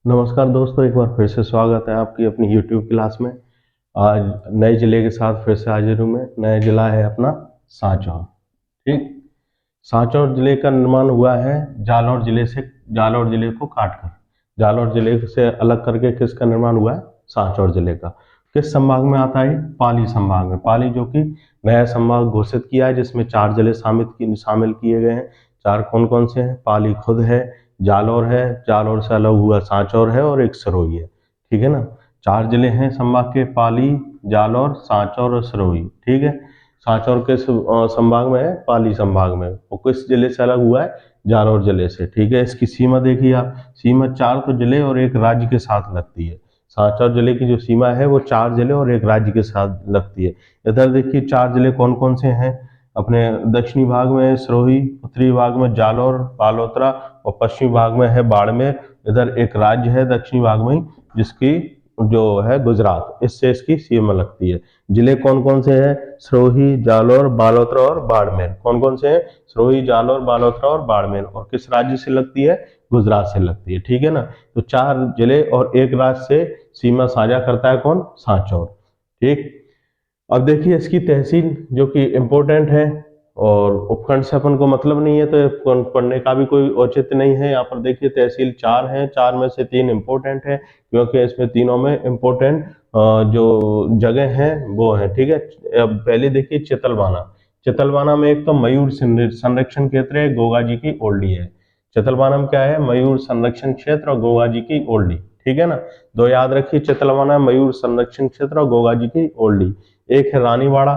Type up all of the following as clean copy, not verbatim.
नमस्कार दोस्तों, एक बार फिर से स्वागत है आपकी अपनी यूट्यूब क्लास में। आज नए ज़िले के साथ फिर से हाजिर हूँ मैं। नया ज़िला है अपना सांचौर। ठीक, सांचौर ज़िले का निर्माण हुआ है जालौर ज़िले से, जालौर ज़िले को काटकर जालौर ज़िले से अलग करके किसका निर्माण हुआ है? सांचौर ज़िले का। किस संभाग में आता है? पाली संभाग में। पाली जो कि नया संभाग घोषित किया है, जिसमें 4 ज़िले शामिल किए गए हैं। 4 कौन कौन से हैं? पाली खुद है, जालौर है, जालौर से अलग हुआ सांचौर है और एक सिरोही है। ठीक है ना? 4 ज़िले हैं संभाग के, पाली, जालौर, सांचौर और सिरोही। ठीक है। सांचौर किस संभाग में है? पाली संभाग में। और किस जिले से अलग हुआ है? जालौर जिले से। ठीक है। इसकी सीमा देखिए आप, सीमा 4 तो जिले और एक राज्य के साथ लगती है। सांचौर जिले की जो सीमा है वो 4 जिले और एक राज्य के साथ लगती है। इधर देखिए 4 जिले कौन कौन से हैं? अपने दक्षिणी भाग में सिरोही, उत्तरी भाग में जालौर, बालोतरा और पश्चिमी भाग में है बाड़मेर। इधर एक राज्य है दक्षिणी भाग में जिसकी जो है गुजरात, इससे इसकी सीमा लगती है। जिले कौन कौन से हैं? सिरोही, जालौर, बालोतरा और बाड़मेर। कौन कौन से हैं? सिरोही, जालौर, बालोतरा और बाड़मेर। और किस राज्य से लगती है? गुजरात से लगती है। ठीक है ना? तो 4 जिले और एक राज्य से सीमा साझा करता है कौन? सांचौर। ठीक। अब देखिए इसकी तहसील जो कि इम्पोर्टेंट है, और उपखंड से अपन को मतलब नहीं है तो पढ़ने का भी कोई औचित्य नहीं है। यहाँ पर देखिए तहसील 4 हैं, 4 में से 3 इम्पोर्टेंट है, क्योंकि इसमें तीनों में इम्पोर्टेंट जो जगह हैं वो है। ठीक है। अब पहले देखिए चितलवाना। चितलवाना में एक तो मयूर संरक्षण क्षेत्र है, गोगा जी की ओल्डी है। चितलवाना में क्या है? मयूर संरक्षण क्षेत्र और गोगा जी की ओल्डी। ठीक है ना? दो याद रखिए, चितलवाना मयूर संरक्षण क्षेत्र और गोगा जी की ओल्डी। एक है रानीवाड़ा।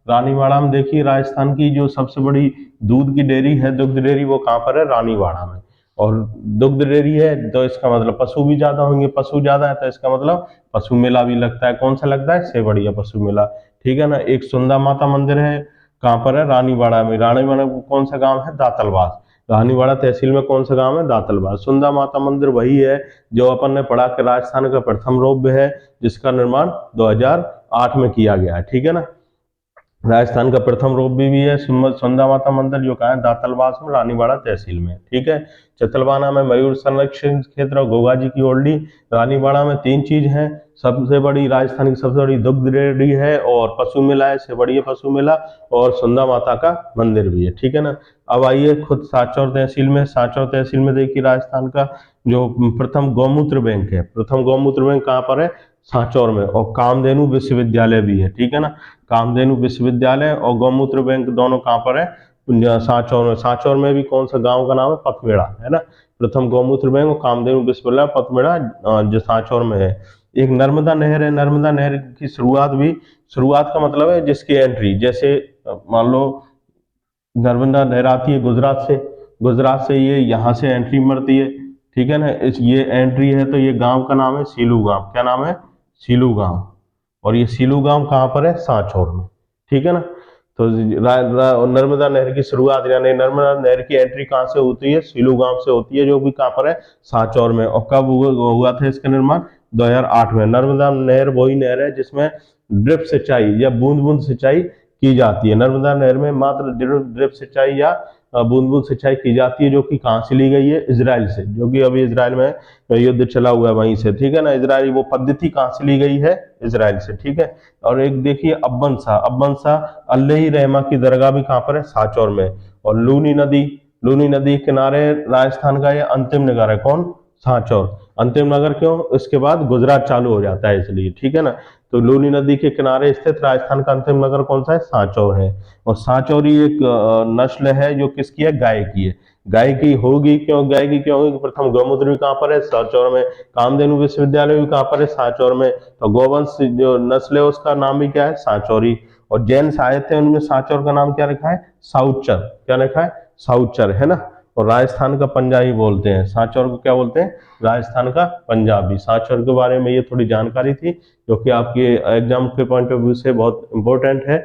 रानीवाड़ा में देखिए राजस्थान की जो सबसे बड़ी दूध की डेयरी है, दुग्ध डेयरी, वो कहाँ पर है? रानीवाड़ा में। और दुग्ध डेयरी है तो इसका मतलब पशु भी ज्यादा होंगे, पशु ज्यादा है तो इसका मतलब पशु मेला भी लगता है। कौन सा लगता है? सेवड़िया पशु मेला। ठीक है ना? एक सुंदा माता मंदिर है, कहाँ पर है? रानीवाड़ा में। रानीवाड़ा में कौन सा गांव है? दातलवास। रानीवाड़ा तहसील में कौन सा गांव है? दातलवास। सुंदा माता मंदिर वही है जो अपन ने पढ़ा कि राजस्थान का प्रथम रोप है, जिसका निर्माण 2008 में किया गया है। ठीक है ना? राजस्थान का प्रथम रोप भी है सुंदा माता मंदिर, जो कहा है? दातलवास में, रानीवाड़ा तहसील में। ठीक है। चितलवाना में मयूर संरक्षण क्षेत्र और गोगा जी की ओल्डी। रानीवाड़ा में 3 चीज हैं, सबसे बड़ी राजस्थान की सबसे बड़ी दुग्ध डेयरी है, और पशु मेला है, से बड़ी पशु मेला, और सुंदा माता का मंदिर भी है। ठीक है ना? अब आइए खुद सांचौर तहसील में। सांचौर तहसील में देखिए राजस्थान का जो प्रथम गौमूत्र बैंक है, प्रथम गौमूत्र बैंक कहाँ पर है? सांचौर में। और कामधेनु विश्वविद्यालय भी है। ठीक है ना? कामधेनु विश्वविद्यालय और गौमूत्र बैंक दोनों कहाँ पर है? सांचौर में। सांचौर में भी कौन सा गांव का नाम है? पथमेड़ा, है ना? प्रथम गौमूत्र बैंक और कामधेनु विश्वविद्यालय पथमेड़ा जो सांचौर में है। एक नर्मदा नहर है। नर्मदा नहर की शुरुआत भी, शुरुआत का मतलब है जिसकी एंट्री, जैसे मान लो नर्मदा नहर आती है गुजरात से, गुजरात से ये यहाँ से एंट्री मरती है। ठीक है ना? इस ये एंट्री है तो ये गांव का नाम है सीलू गांव। क्या नाम है? सीलू गांव। और ये सीलू गांव कहाँ पर है? सांचौर में। ठीक है ना? तो नर्मदा नहर की शुरुआत यानी नर्मदा नहर की एंट्री कहाँ से होती है? सीलू गांव से होती है, जो भी कहाँ पर है? सांचौर में। और कब हुआ था इसका निर्माण? 2008 में। नर्मदा नहर वही नहर है जिसमें ड्रिप सिंचाई या बूंद बूंद सिंचाई की जाती है। नर्मदा नहर में मात्र ड्रिप सिंचाई या बूंद बूंद सिंचाई की जाती है, जो कि कहाँ से ली गई है? इजराइल से, जो कि अभी इजराइल में युद्ध चला हुआ है वहीं से। ठीक है ना? इजराइल वो पद्धति कहाँ से ली गई है? इजराइल से। ठीक है। और एक देखिए अब्बन शाह। अब्बन शाह अल्लाह रहमा की दरगाह भी कहाँ पर है? सांचौर में। और लूनी नदी, लूनी नदी किनारे राजस्थान का ये अंतिम नगर है। कौन? सांचौर। अंतिम नगर क्यों? इसके बाद गुजरात चालू हो जाता है इसलिए। ठीक है ना? तो लूनी नदी के किनारे स्थित राजस्थान का अंतिम नगर कौन सा है? सांचौर है। और सांचौरी एक नस्ल है जो किसकी है? गाय की है। गाय की होगी क्यों? गाय की क्यों होगी? प्रथम गौमूत्र भी कहाँ पर है? सांचौर में। कामधेनु विश्वविद्यालय भी कहाँ पर है? सांचौर में। तो गौवंश जो नस्ल है उसका नाम भी क्या है? सांचौरी। और जैन साहित्य है उनमें सांचौर का नाम क्या रखा है? साउचर। क्या रखा है? साउचर, है ना? और राजस्थान का पंजाबी बोलते हैं सांचौर को। क्या बोलते हैं? राजस्थान का पंजाबी। सांचौर के बारे में ये थोड़ी जानकारी थी, जो कि आपके एग्जाम के पॉइंट ऑफ व्यू से बहुत इंपॉर्टेंट है।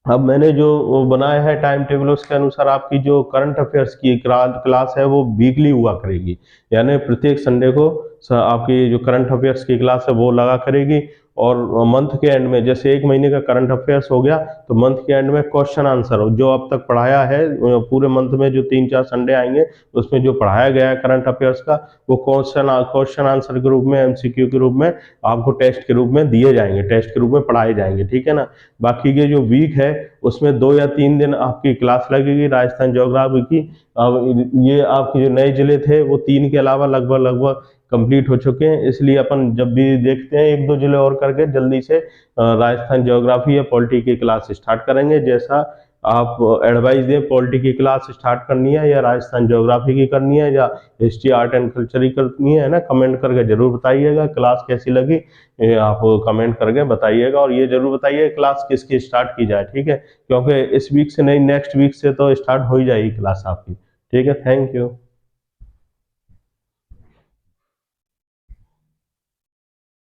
अब मैंने जो वो बनाया है टाइम टेबल, उसके अनुसार आपकी जो करंट अफेयर्स की क्लास है वो वीकली हुआ करेगी, यानी प्रत्येक संडे को आपकी जो करंट अफेयर्स की क्लास है वो लगा करेगी। और मंथ के एंड में, जैसे एक महीने का करंट अफेयर्स हो गया तो मंथ के एंड में क्वेश्चन आंसर हो, जो अब तक पढ़ाया है पूरे मंथ में, जो 3-4 संडे आएंगे उसमें जो पढ़ाया गया है करंट अफेयर्स का, वो क्वेश्चन आंसर के रूप में, एमसीक्यू के रूप में आपको टेस्ट के रूप में दिए जाएंगे, टेस्ट के रूप में पढ़ाए जाएंगे, ठीक है ना। बाकी के जो वीक है उसमें 2 या 3 दिन आपकी क्लास लगेगी राजस्थान ज्योग्राफी की। अब ये आपके जो नए जिले थे वो 3 के अलावा लगभग लगभग कंप्लीट हो चुके हैं, इसलिए अपन जब भी देखते हैं 1-2 जिले और करके जल्दी से राजस्थान ज्योग्राफी या पॉलिटी की क्लास स्टार्ट करेंगे। जैसा आप एडवाइस दें, पॉलिटी की क्लास स्टार्ट करनी है या राजस्थान ज्योग्राफी की करनी है या हिस्ट्री आर्ट एंड कल्चर की करनी है ना, कमेंट करके जरूर बताइएगा। क्लास कैसी लगी ये आप कमेंट करके बताइएगा, और ये जरूर बताइए क्लास किसकी स्टार्ट की जाए, ठीक है, क्योंकि इस वीक से नहीं, नेक्स्ट वीक से तो स्टार्ट हो ही जाएगी क्लास आपकी, ठीक है। Thank you.